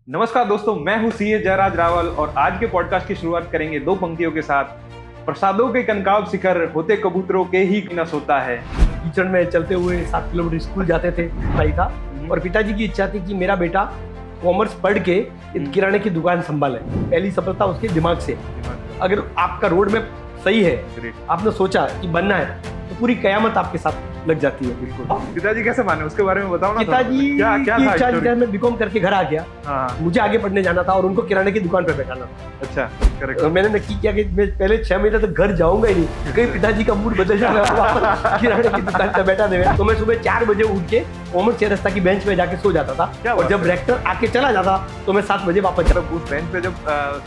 नमस्कार दोस्तों, मैं हूं सीए जयराज रावल और आज के पॉडकास्ट की शुरुआत करेंगे दो पंक्तियों के साथ। प्रसादों के कनकाव शिखर होते कबूतरों के ही न सोता है। कीचड़ में चलते हुए 7 किलोमीटर स्कूल जाते थे भाई था और पिताजी की इच्छा थी कि मेरा बेटा कॉमर्स पढ़ के किराने की दुकान संभाले। पहली सफलता उसके दिमाग से। अगर आपका रोड में सही है, आपने सोचा कि बनना है, तो पूरी कयामत आपके साथ लग जाती है। बिल्कुल। पिताजी कैसे माने, उसके बारे में बताओ ना। पिताजी की इच्छा थी, मैं बीकॉम करके घर आ गया। हाँ। मुझे आगे पढ़ने जाना था और उनको किराने की दुकान पे बैठाना था। अच्छा, करेक्ट। मैंने नक्की किया कि मैं पहले 6 महीने तक घर जाऊंगा ही नहीं, कहीं पिताजी का मूड बदल जाएगा, वापस किराने की दुकान पे बैठा देगा। तो मैं सुबह 4 बजे उठ के कॉमर्स चौरस्ता की बेंच पे जाके सो जाता था और जब रेक्टर आके चला जाता तो मैं 7 बजे वापस जाता। उस बेंच पे जब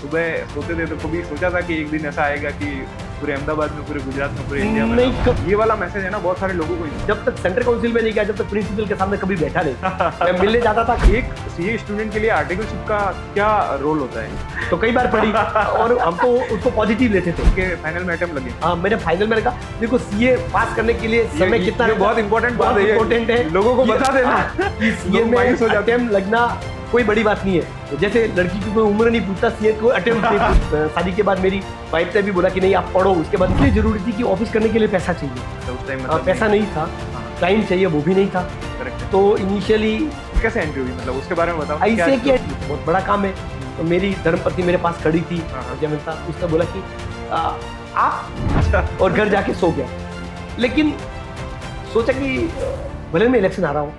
सुबह सोते थे तो कभी सोचा था कि एक दिन ऐसा आएगा कि पूरे अहमदाबाद में, पूरे गुजरात में, पूरे इंडिया में नहीं। ये वाला मैसेज है ना बहुत सारे लोगों को। जब तक सेंट्रल काउंसिल में नहीं गया, जब तक प्रिंसिपल के सामने कभी बैठा नहीं। मैं मिलने जाता था। एक सीए स्टूडेंट के लिए आर्टिकलशिप का क्या रोल होता है? तो कई बार पढ़ी और हम तो उसको पॉजिटिव लेते थे कि फाइनल में अटेम्प्ट लगे। हाँ, मैंने फाइनल में कहा देखो सीए पास करने के लिए समय कितना ये बहुत इंपॉर्टेंट बात है, इंपॉर्टेंट है, लोगों को बता देना। सीए में अटेम्प्ट लगना कोई बड़ी बात नहीं है। जैसे लड़की की कोई उम्र नहीं पूछता, सीए को अटेम्प्ट नहीं पूछता। शादी के बाद मेरी वाइफ ने भी बोला कि नहीं आप पढ़ो। उसके बाद इसलिए जरूरी थी कि ऑफिस करने के लिए पैसा चाहिए। तो उस टाइम पैसा नहीं था, टाइम चाहिए, वो भी नहीं था। तो इनिशियली कैसे एंट्री हुई, मतलब उसके बारे में बताओ। ऐसे कि बहुत बड़ा काम है। तो मेरी धर्मपत्नी मेरे पास खड़ी थी जब मैं था, उसने बोला कि आप, और घर जाके सो गया। लेकिन सोचा कि भले मैं इलेक्शन आ रहा हूँ,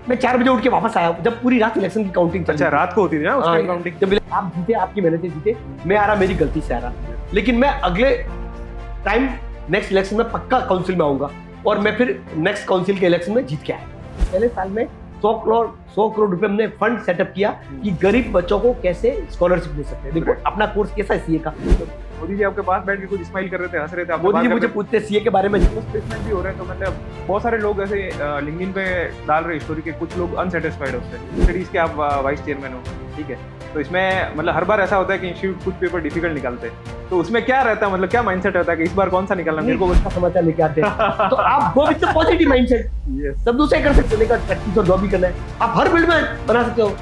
मैं 4 बजे उठ के वापस आया जब पूरी रात इलेक्शन की काउंटिंग। अच्छा, रात को होती थी ना उसकी काउंटिंग। जब आप जीते, आपकी मेहनत से जीते, मैं आ रहा, मेरी गलती से आ रहा, लेकिन मैं अगले टाइम नेक्स्ट इलेक्शन में पक्का काउंसिल में आऊंगा और मैं फिर नेक्स्ट काउंसिल के इलेक्शन में जीत के आया। पहले साल में 100 करोड़ रुपए हमने फंड सेटअप किया कि गरीब बच्चों को कैसे स्कॉलरशिप दे सकते हैं। देखो अपना कोर्स कैसा है सीए का। मोदी जी आपके पास बैठ के कुछ स्माइल कर रहे थे, हंस रहे थे। मोदी जी मुझे पूछते सीए के बारे में, प्लेसमेंट भी हो रहे हैं, तो मतलब बहुत सारे लोग ऐसे लिंक्डइन पे डाल रहे स्टोरी के, कुछ लोग अनसेटिस्फाइड होते हैं। स्टडीज के आप वाइस चेयरमैन हो, ठीक है, तो इसमें मतलब हर बार ऐसा होता है कि इंस्टीट्यूट कुछ पेपर डिफिकल्ट निकालते हैं, तो उसमें क्या रहता है, मतलब क्या माइंडसेट रहता है कि इस बार कौन सा निकालना, मेरे को अच्छा समाचार लेके आते हैं। तो आप go with the positive mindset, सब दूसरे कर सकते हो, लेकर प्रैक्टिस और जॉब भी करना है। आप हर फील्ड में बना सकते हो।